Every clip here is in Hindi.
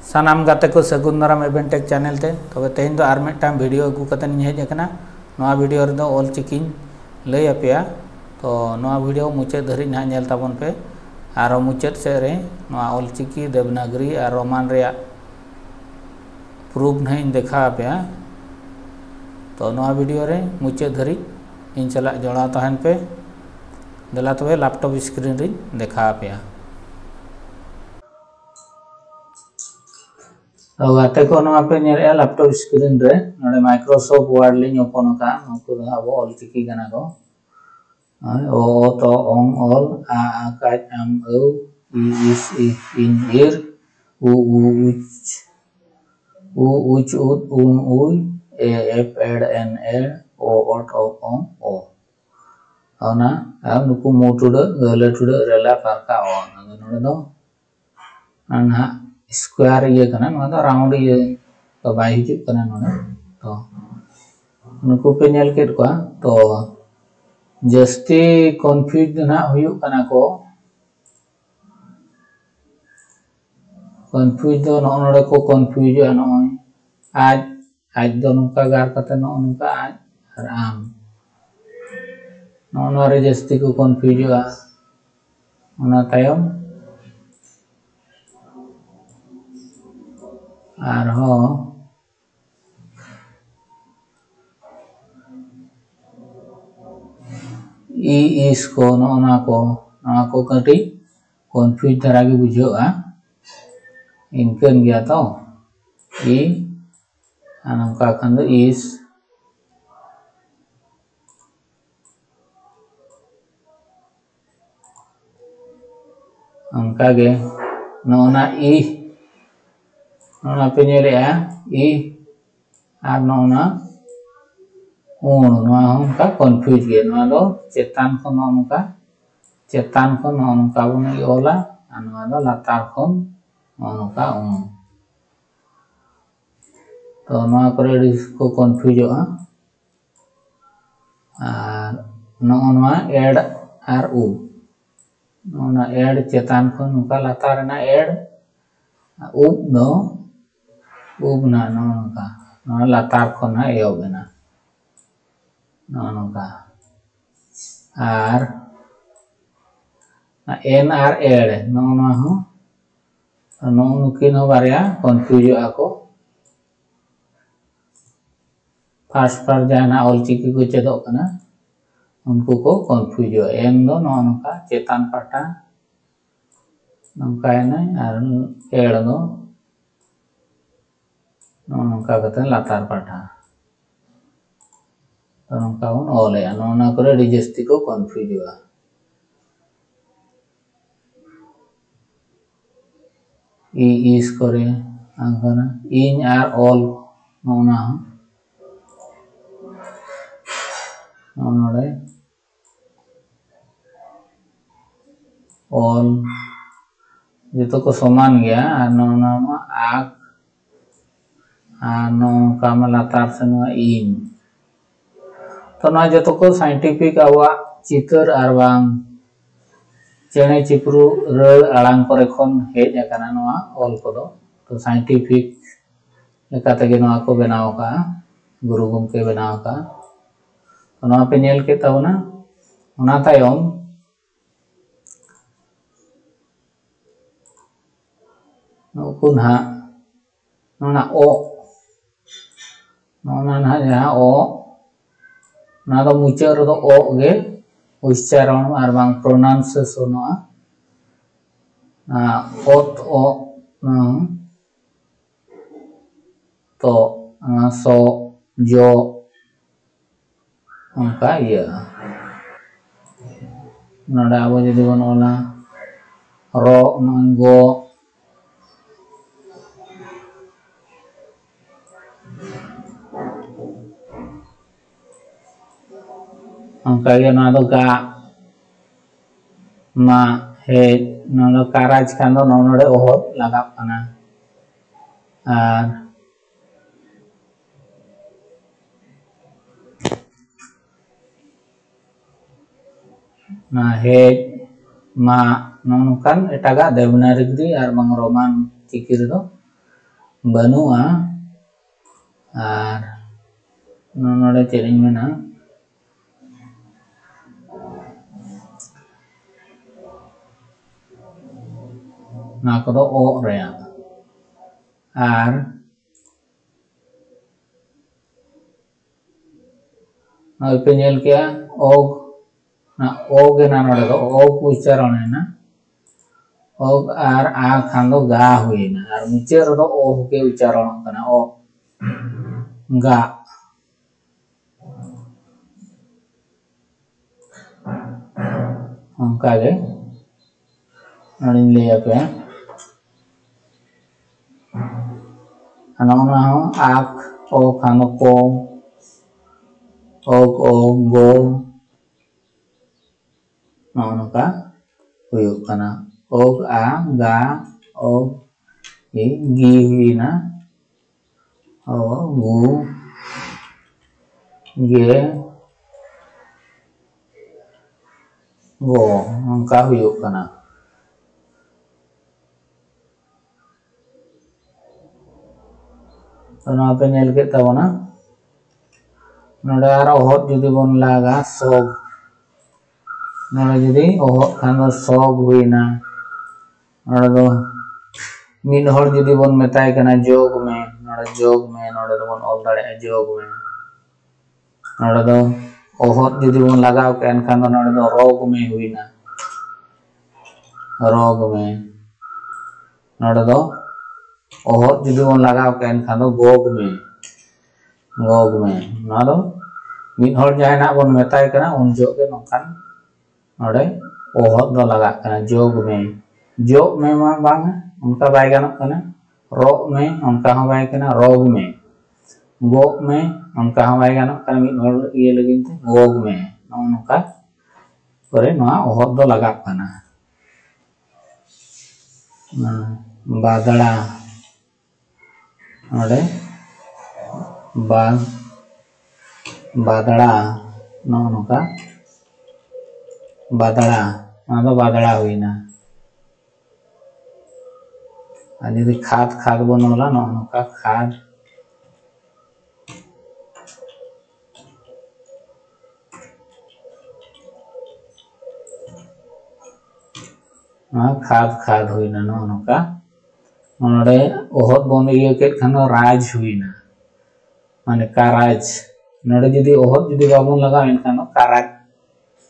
सानाम गाते को सगुन दाराम एवेंटेक चैनल ते तबे तेहन दो आर मिदटां वीडियो अगू कतन हेज अकना। नोआ वीडियो रे दो ऑल चिकिन लई आपेया तो नोआ वीडियो मुचाद धरि ना नेल ताबन पे आरो मुचाद से रे नोआ ऑल चिकी देवनागरी और रोमान रे प्रूफ नहीं देखा आपेया तो नोआ वीडियो रे मुचाद धरि इन चला जोड़ा तहन पे देला तबे लैपटॉप स्क्रीन रे देखा आपेया। तो गाते को नोआ पे नेरे लैपटॉप स्क्रीन रे नोडे माइक्रोसॉफ्ट वर्ड लिंग ओपन का नको अब ऑल चिकी गना को ओ तो ओन ऑल आ काज एम ओ इस इन ईर उ उच उन उई ए एफ एड एन एड ओ ऑट ओ ओन ओ ओना अब नुकु मोटुडे गले टुडे रेला पारका ओ नोडे दो अनहा स्क्वायर ये कना नोआ दो राउंड ये तो बाय हिजुक कना नोडे तो नुकु पे नेल केट को तो जस्ती कंफ्यूज ना हुयु कना को कंफ्यूज दो नोडे को कंफ्यूज नो आज आज दो नुका गार कते नो नुका आज और आम नो रे जस्ती को कंफ्यूज ओना तायम आर हो इसको ना को कटी कंफ्यूज धरा के बुझोआ इनकन गया तो ई अनका खंद इस अंका गे नोना ई नोना पे नेले ई आर नोना नोआ हमका कंफ्यूज गे नोआ दो चेतान खन नोनुका चेतान खन नोनुका बने ओला नोआ दो लातार खन नोनुका तो नोआ करे इसको कंफ्यूज होआ आर नोआ एड आर उ नोना एड चेतान खन नुका लातार ना एड उब दो उब ना नोनुका नोआ लातार खन ना एओबेना नोनुका आर एन आर एड नोना हो नुकिन हो बारिया कंफ्यूज आको फास्ट फास्ट जाना ऑल चिकी को चेदो कना उनको को कंफ्यूज एन दो नोनुका चेतान पाटा नोका एन आर एड दो नोनुका कते लातार पाटा नोका उन ओले नोना करे डिजस्ती को कंफ्यूज हुआ इस करे अंकना इन आर ऑल नोना नोडे ऑल जेतो को समान गया नोना मा आक नोका मा लातार से नो इन तो ना जो को साइंटिफिक आवा चितर आर बांग चेने चिपरू रळ आलांग करे खन हेज आकाना नोआ ऑल को दो तो साइंटिफिक लेका तगे नोआ को बनाव का गुरु गमके बनाव का तो नोआ पे नेल के ताउना ओना तायम नुकुन हा नोना ओ नोना ना जहां ओ ना तो मुचार रो ओ गे उच्चारण और बांग प्रोनाउंसिएशन ओत ओ तो सो जो उनका ये नोडा अब जदि बन ओला रो गो उनका ये ना तो गा मा हे नोडो काराज खानो नोडे ओहत लगा पाना आर ना हे मा नोनुकान एटागा देवनागरी आर बांग रोमान चिकी रे दो banu'a ar node ched iñ mena na kodo o rea ar noi pe nyel kya og na og na node do og ucharon na og ar a khan do ga huina ar muche ro do o ke ucharon kana o ga onka ge nodin le ape ana ona ho ak o khan ko og o go nonka huyuk kana og a ga og gi huina o gu ge go nonka huyuk kana to na pe nyel ke tabona node aro hot judi bon laga sog node judi ohot khan do sog huina node do min hor judi bon metai kana jog me node do bon ol dare jog me node do ohot judi bon lagaw ken khan do node do rog me huina rog me node do ohot judi bon lagaw ken khan do gog me na do min hor jahana bon metai kana un jog ke nongkan node ohot do lagak kana jog me ma bang onka bai ganok kana ro me onka ho bai kana rog me gog me onka ho bai ganok kana min hor iye lagin te gog me nongka kore noa ohot do lagak kana badala node badala nongka badala na badala huina ani di khat bonola nongka khat na khat huina nongka node ohot bon iye ket khan raj huina mane karaj node judi ohot judi babon laga enkhan karaj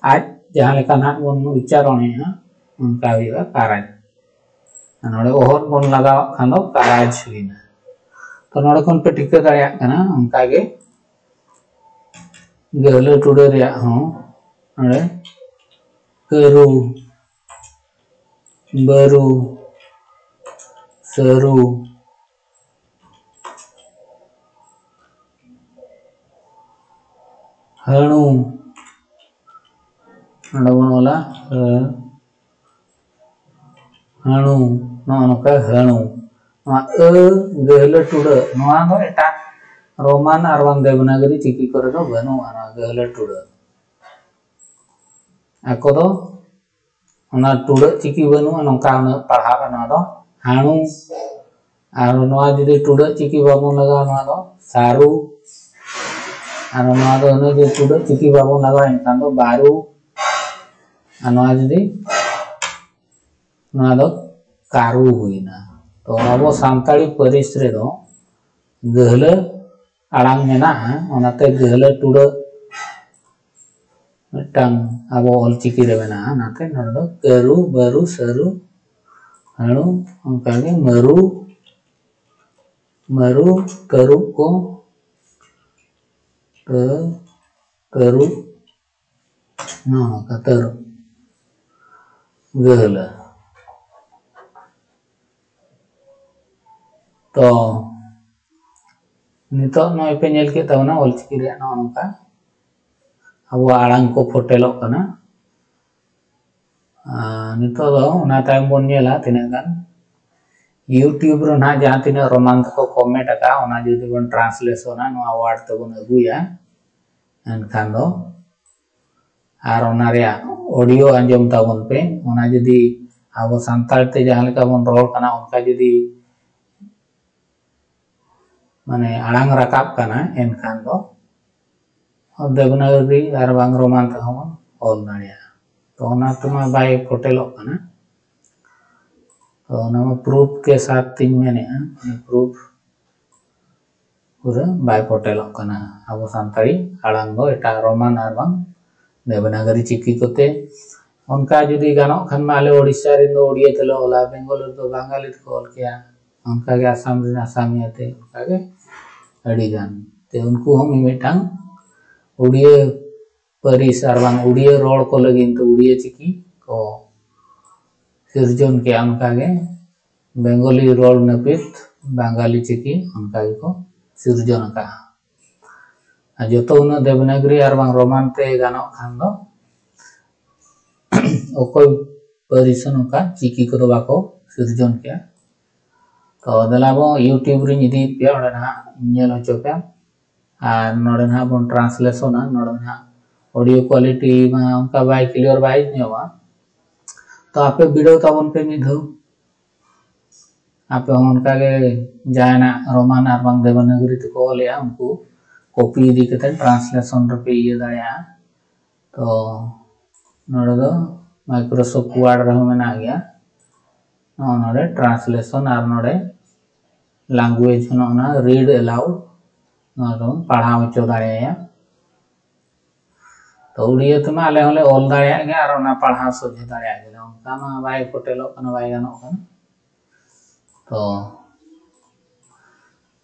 aj jahan leka na bon ucharon he onka huiga karaj node ohot bon laga khan karaj huina to node kon pe thika dareyak kana onka ge gele tude reya ho node keru baru seru hanu node bon ola hanu nongka hanu noa gele tude noa do eta roman ar bang devanagari chiki kore do banu ana gele tude ako do ona tude chiki banu nongka na parha kana do hanu ar noa judi tude chiki babon laga noa do saru ar noa do no je tude chiki babon laga enkhan do baru ar noa judi noa do karu huina to abo santali paris re do gele alang mena onate gele tude mitang abo ol chiki re mena nate node do keru baru seru hanu onka ge maru teruk ko teruk no kater gele to nito noi pe nyel ke tabona ol chiki re no onka abo alang ko fotelok kana nito do ona time bon nyela tina kan YouTube ro na jahan tina roman ko comment aka ona jodi bon translation na no award to bon aguya enkhan do ar ona rea audio anjom tabon pe ona jodi abo santal te jahan leka bon rol kana onka jodi माने आड़ांग रकाब करना एनखान दो देवनागरी और बांग रोमान तक ऑल दाड़िया तो ना तुमा बाय फोटेलो करना तो ना प्रूफ के साथ तीन मैंने प्रूफ पूरा बाय फोटेलो करना अब सांतारी आड़ांग दो एटा रोमान और बांग देवनागरी चिकी कोते उनका जुदी गानो खान माले ओडिशा रिंद ओडिया तेलो ओला बेंगलोर दो बांगाली को ऑल किया उनका के आसाम रिन आसामी आते उनका के अड़ी गान ते उनको हम मिटांग उड़िया परिस और बांग उड़िया रोड को लगिन तो उड़िया चिकी को सिरजन के उनका के बेंगोली रोड नपित बांगाली चिकी उनका को सिरजन का जो तो उन देवनागरी और बांग रोमान ते गानो खान दो ओकोय परिसन का चिकी को बाको सिरजन के तो दलाबो यूट्यूब रे इदी पे ओडे ना नेल होचो पे और नोडे ना बन ट्रांसलेशन ना नोडे ना ऑडियो क्वालिटी मा उनका बाय क्लियर बाय नेवा तो आपे वीडियो तबन पे मिधो आपे उनका के जायना रोमान और बांग देवनागरी तो को ले उनको कॉपी दी के ट्रांसलेशन रे पे ये दाया तो नोडे दो माइक्रोसॉफ्ट वर्ड रहो में आ गया नोडे ट्रांसलेशन और नोडे लैंग्वेज ना रीड अलाउड नोडे पढ़ाओ चो दाया तो उड़िया तो माले होले ऑल दाया गया और ना पढ़ा सोझे दाया गया उनका मा बाय फोटेलो कना बाय गानो कना तो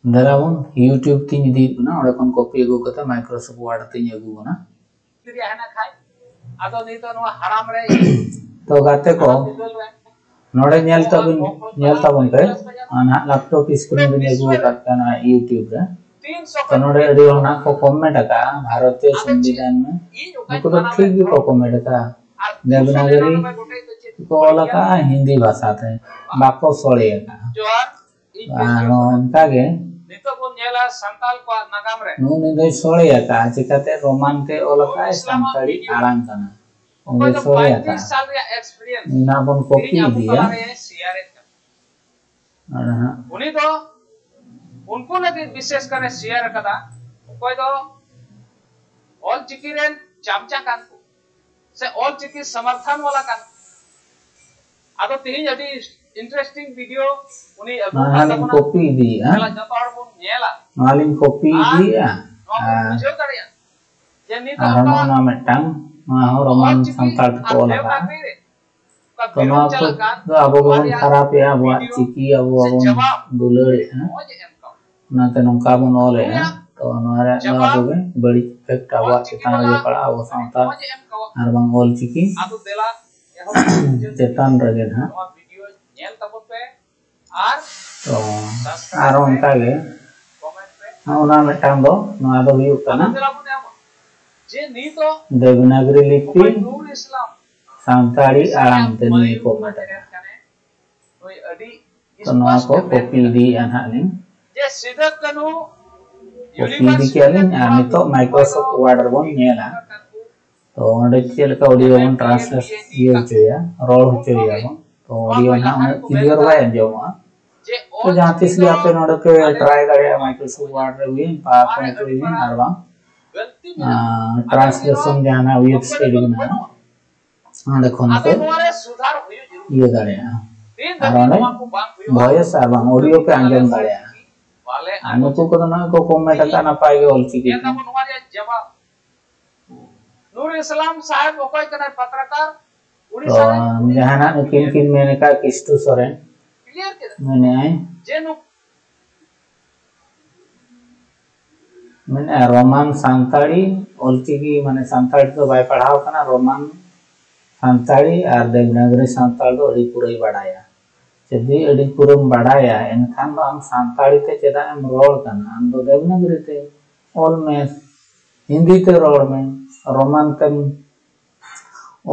दराबन यूट्यूब तीन दी ना ओडे कोन कॉपी अगु कता माइक्रोसॉफ्ट वर्ड तीन अगु ना क्रिया है ना खाई आदो नहीं तो हराम रे तो गाते को नोडे नेल तबन पे ना लैपटॉप स्क्रीन रे अगु कता ना यूट्यूब रे तो नोडे अडी होना को कमेंट का भारतीय संविधान में उनको तो ठीक भी को कमेंट का देवनागरी को लका हिंदी भाषा थे बाको सोळे का उनका के नितो को नेला संताल को नागाम रे नु ने सोळे का चिकाते रोमान ते ओलका संताली आड़ांग kana उनके सोळे का 30 साल रे एक्सपीरियंस ना बन कॉपी दिया उनी तो उनको लगे विशेष करे शेयर कदा कोई तो ऑल चिकी रेन चामचा कान से ऑल चिकी समर्थन वाला कान आदो तीन यदि इंटरेस्टिंग वीडियो उनी मालिन कॉपी दी हां जतो हर बन नेला मालिन कॉपी दी बुझो करिया जे नी तो ना मेटांग मा रोमान संताल को लगा तो ना तो अब बन खराब या बुआ चिकी अब दुलड़ ना ते नोंका बन ओले तो नोरे लाबे बड़ी इफेक्ट आवा चितान रे पड़ा वो संता और बांग ऑल चिकी चेतन रगे ना वीडियो नेल तबो पे आर तो आर उनका के कमेंट पे ओना मेटाम दो नोआ दो हुयु कना जे नी तो देवनागरी लिपि नूर इस्लाम सांताली आड़ांग ते नी को मेटा ओय अडी तो नोआ को कॉपी दी अनहा लिंक जे सीधा कनु यूनिवर्सिटी के लिए आने तो माइक्रोसॉफ्ट वर्ड बन नेला तो ओंडे चेल का ऑडियो बन ट्रांसलेट ये होया रोल होया तो ऑडियो ना क्लियर वाय अंजोमा तो जहां तिस भी आपे नोडे पे ट्राई करे माइक्रोसॉफ्ट वर्ड रे भी पाप में तो भी आरवा ट्रांसलेशन जाना वेबसाइट बना ओंडे कोन पे ये दाड़े आरोने वॉइस आरवा ऑडियो पे अंजन दाड़े अनुको को ना को कमेंट का ना पाएगे ऑल चिकी नूर इस्लाम साहब ओकय कना पत्रकार उड़ीसा जहाना किन मैंने का किस्तु सोरेन क्लियर के मैंने आए जेनु मैंने रोमान सांताली ऑल चिकी माने सांताली तो बाय पढ़ाओ कना रोमान सांताली और देवनागरी सांताल तो अड़ी पूरा बढ़ाया जदी अड़ी पूरम बढ़ाया एनखान दो हम सांताली ते चेदा हम रोड कना हम दो देवनागरी ते ऑल में हिंदी ते रोड में रोमान ते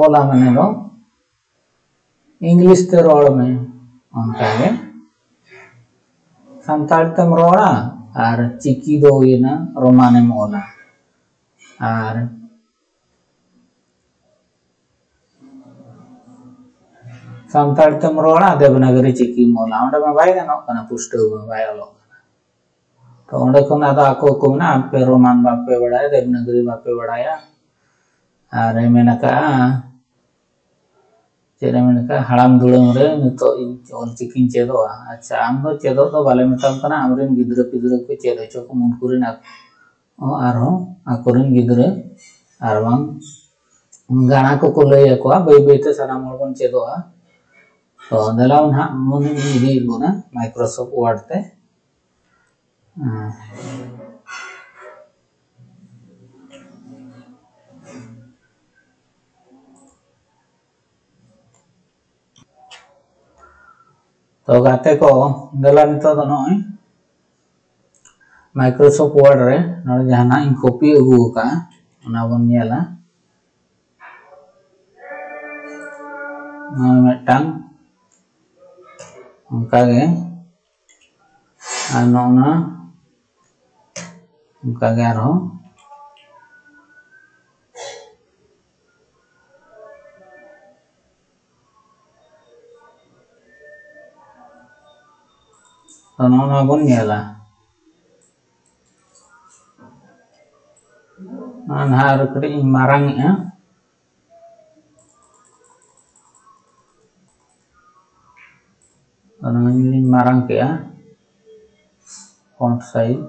ओला मने दो इंग्लिश ते रोड में उनका के सांताली ते रोड़ा और चिकी दो ये ना रोमाने में ओला और सांताली ते रोड़ा देवनागरी चिकी मोला ओंडे में बाय गानो कना पुष्ट में बाय ओलो तो ओंडे खन आदा आको को ना पे रोमान बापे बड़ाया देवनागरी बापे बड़ाया और मेनका चेरे मेनका हड़ाम दुड़म रे नितो ऑलचिकी चेदो। अच्छा आम दो चेदो तो बाले मेताम कना आमरेन गिद्रा पिद्रा को चेद हचो को मुनकुरिन आरहों आकोरिन गिद्रा आरवांग गाना को लय को बै बैते सानाम हर बन चेदो। तो दलाव ना मुन इदी गुना माइक्रोसॉफ्ट वर्ड ते तो गाते को दला नितो तो नय माइक्रोसॉफ्ट वर्ड रे नोडे जहाना इन कॉपी अगु का ओना बन नेला मेटांग उनका गे आनोना उनका गे आरो तो नोना बन नेला नहार कड़ी मारंग मारंग के फॉन्ट साइज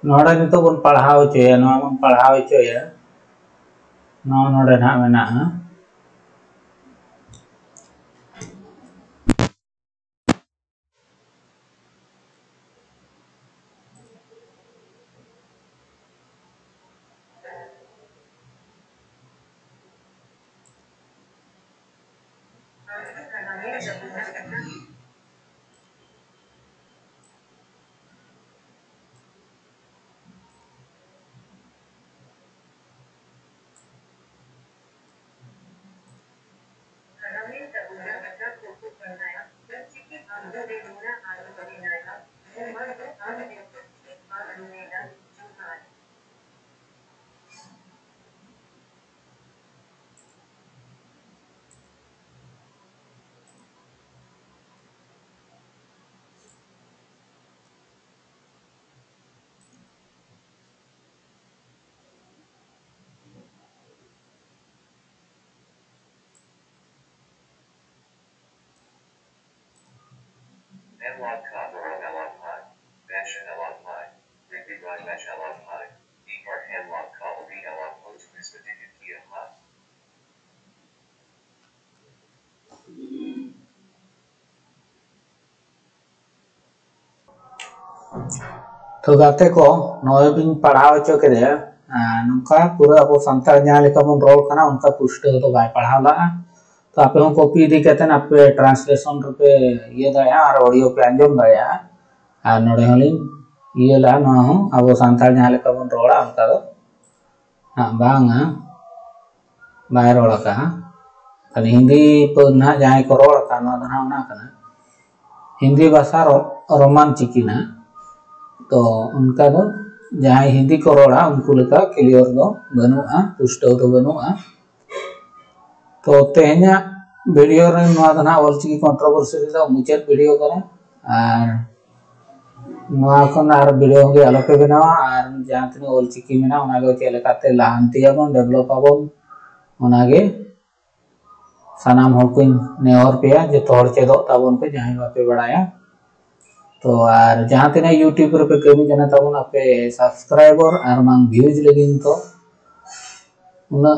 नोडे नितो बन पढ़ाव चोया नोआ बन पढ़ाव चोया नोआ नोडे ना मेना Analog copper analog pi. Mesh analog pi. Repeat right mesh analog pi. Equal analog copper be analog post respective key pi. तो गाते को नोए बिन पढ़ाव चो के दे नुका पूरा अब संताल जहाँ लेका बन रोल करना उनका पुष्ट तो बाय पढ़ाव ला। तो आप लोगों कॉपी दी कहते हैं आपे ट्रांसलेशन रुपए ये दया और ऑडियो पे अंजम दया और नोड़े हलिन ये ला ना हो अब संताल जहाँ लेका बन रोला उनका तो बांगा बाय रोला का कल हिंदी पर ना जहाँ को रोला का ना तो ना करना हिंदी भाषा रोमान चिकी ना तो उनका तो जहाँ हिंदी को रोड़ा उनको लेका क्लियर दो बनुआ पुष्ट तो बनुआ तो तेहना वीडियो रे नोआ दना ऑलचिकी कंट्रोवर्सी रे मुचाद वीडियो करा और नोआ खन आर वीडियो के आलोपे बनावा और जहाँ तने ऑलचिकी मेना उनागे चेलेकाते लाहांती आबन डेवलप आबन उनागे सानाम हर को नेहर पेया जे तोहर चेदो ताबन पे जहाँ बापे बड़ाया। तो और जहाँ तने यूट्यूब रे पे कमी जाना ताबन आपे सब्सक्राइबर और मांग व्यूज लगिन तो उना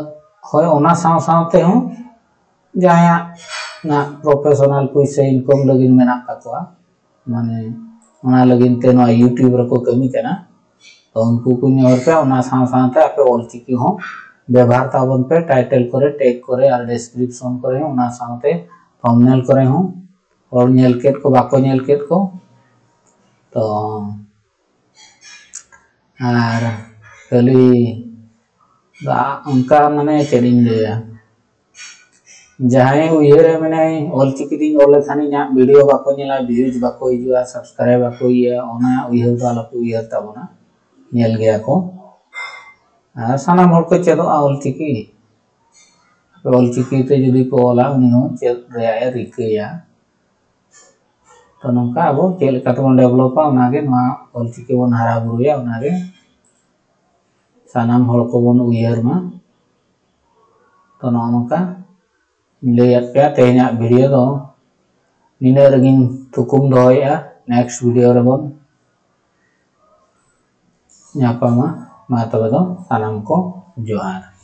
होय ओना साव सावते हूँ जहाँ ना प्रोफेशनल पैसा इनकम लगिन मेना ताकोआ माने ओना लगिन ते नो यूट्यूब रे को कमी करना तो उनको को नेहर पे ओना साव सावते आपे ऑलचिकी हो व्यवहार ताबन पे टाइटल करे टैग करे और डिस्क्रिप्शन करे उना साथे थंबनेल करे हूं और नेल केट को बाको नेल केट को तो और खाली उनका माने चेडिंग लिया जहां उयर माने ऑलचिकी दिन ओले खानी ना वीडियो बाको नेला व्यूज बाको हिजुआ सब्सक्राइब बाको ये ओना उयर दाला को उयर ताबना नेल गया को सानाम हर को चेदो ऑलचिकी ऑलचिकी ते जुदी को ओला उनी हो चेद रेया रिकया तो नौका अब चेल कतबन डेवलपा उनागे नवा ऑलचिकी बन हारा बुरुया उनागे सानाम हर को बन उयर मा तो नौका लेट पे तेना वीडियो दो निने रगिन थुकुम दोया नेक्स्ट वीडियो रे बन ᱧᱟᱯᱟᱢᱟ मा तबे दो सानाम को जोहार।